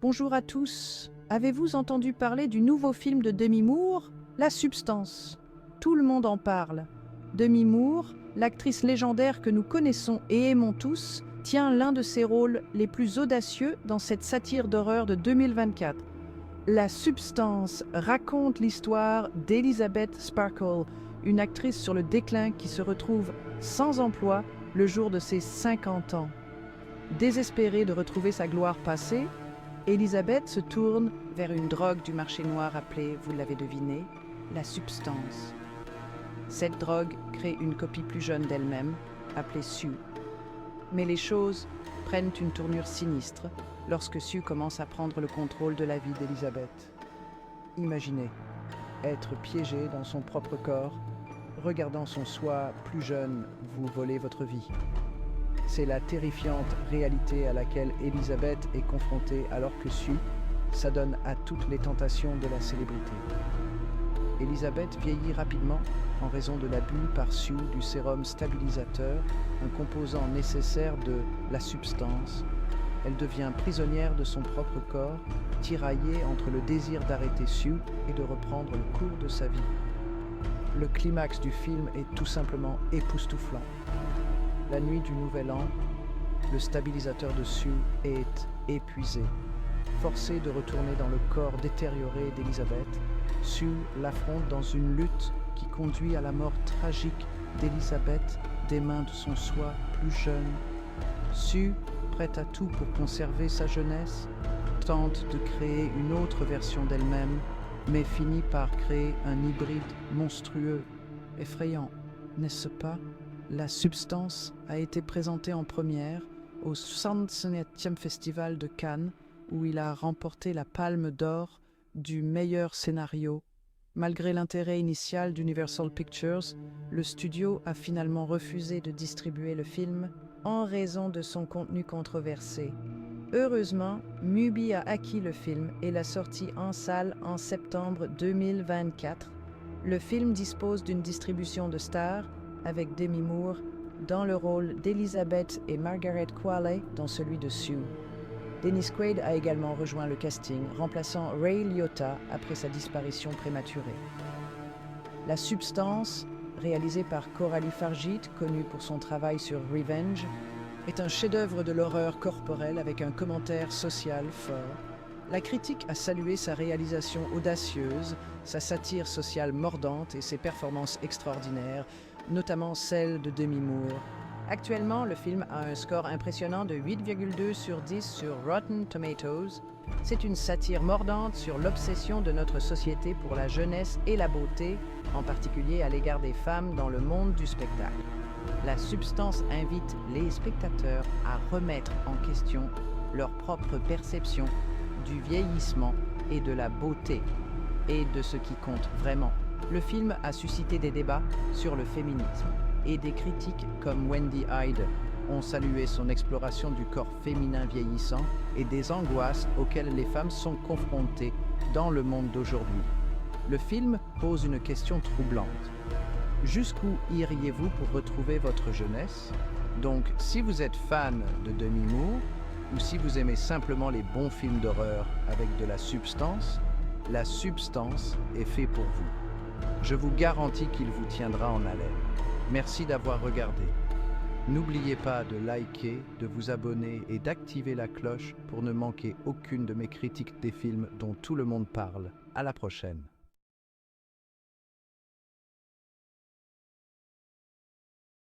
Bonjour à tous. Avez-vous entendu parler du nouveau film de Demi Moore, La Substance? Tout le monde en parle. Demi Moore, l'actrice légendaire que nous connaissons et aimons tous, tient l'un de ses rôles les plus audacieux dans cette satire d'horreur de 2024. La Substance raconte l'histoire d'Elizabeth Sparkle, une actrice sur le déclin qui se retrouve sans emploi le jour de ses 50 ans. Désespérée de retrouver sa gloire passée, Elizabeth se tourne vers une drogue du marché noir appelée, vous l'avez deviné, la substance. Cette drogue crée une copie plus jeune d'elle-même, appelée Sue. Mais les choses prennent une tournure sinistre lorsque Sue commence à prendre le contrôle de la vie d'Elizabeth. Imaginez être piégé dans son propre corps, regardant son soi plus jeune vous voler votre vie. C'est la terrifiante réalité à laquelle Elizabeth est confrontée alors que Sue s'adonne à toutes les tentations de la célébrité. Elizabeth vieillit rapidement en raison de l'abus par Sue du sérum stabilisateur, un composant nécessaire de la substance. Elle devient prisonnière de son propre corps, tiraillée entre le désir d'arrêter Sue et de reprendre le cours de sa vie. Le climax du film est tout simplement époustouflant. La nuit du Nouvel An, le stabilisateur de Sue est épuisé. Forcé de retourner dans le corps détérioré d'Elizabeth, Sue l'affronte dans une lutte qui conduit à la mort tragique d'Elizabeth des mains de son soi plus jeune. Sue, prête à tout pour conserver sa jeunesse, tente de créer une autre version d'elle-même, mais finit par créer un hybride monstrueux, effrayant, n'est-ce pas? La Substance a été présentée en première au 67e Festival de Cannes, où il a remporté la Palme d'Or du meilleur scénario. Malgré l'intérêt initial d'Universal Pictures, le studio a finalement refusé de distribuer le film en raison de son contenu controversé. Heureusement, Mubi a acquis le film et l'a sorti en salle en septembre 2024. Le film dispose d'une distribution de stars avec Demi Moore dans le rôle d'Elizabeth et Margaret Qualley dans celui de Sue. Dennis Quaid a également rejoint le casting, remplaçant Ray Liotta après sa disparition prématurée. La Substance, réalisée par Coralie Fargit, connue pour son travail sur Revenge, est un chef-d'œuvre de l'horreur corporelle avec un commentaire social fort. La critique a salué sa réalisation audacieuse, sa satire sociale mordante et ses performances extraordinaires, notamment celle de Demi Moore. Actuellement, le film a un score impressionnant de 8,2 sur 10 sur Rotten Tomatoes. C'est une satire mordante sur l'obsession de notre société pour la jeunesse et la beauté, en particulier à l'égard des femmes dans le monde du spectacle. La Substance invite les spectateurs à remettre en question leur propre perception du vieillissement et de la beauté, et de ce qui compte vraiment. Le film a suscité des débats sur le féminisme, et des critiques comme Wendy Hyde ont salué son exploration du corps féminin vieillissant et des angoisses auxquelles les femmes sont confrontées dans le monde d'aujourd'hui. Le film pose une question troublante. Jusqu'où iriez-vous pour retrouver votre jeunesse? Donc, si vous êtes fan de Demi Moore, ou si vous aimez simplement les bons films d'horreur avec de la substance est fait pour vous. Je vous garantis qu'il vous tiendra en haleine. Merci d'avoir regardé. N'oubliez pas de liker, de vous abonner et d'activer la cloche pour ne manquer aucune de mes critiques des films dont tout le monde parle. À la prochaine.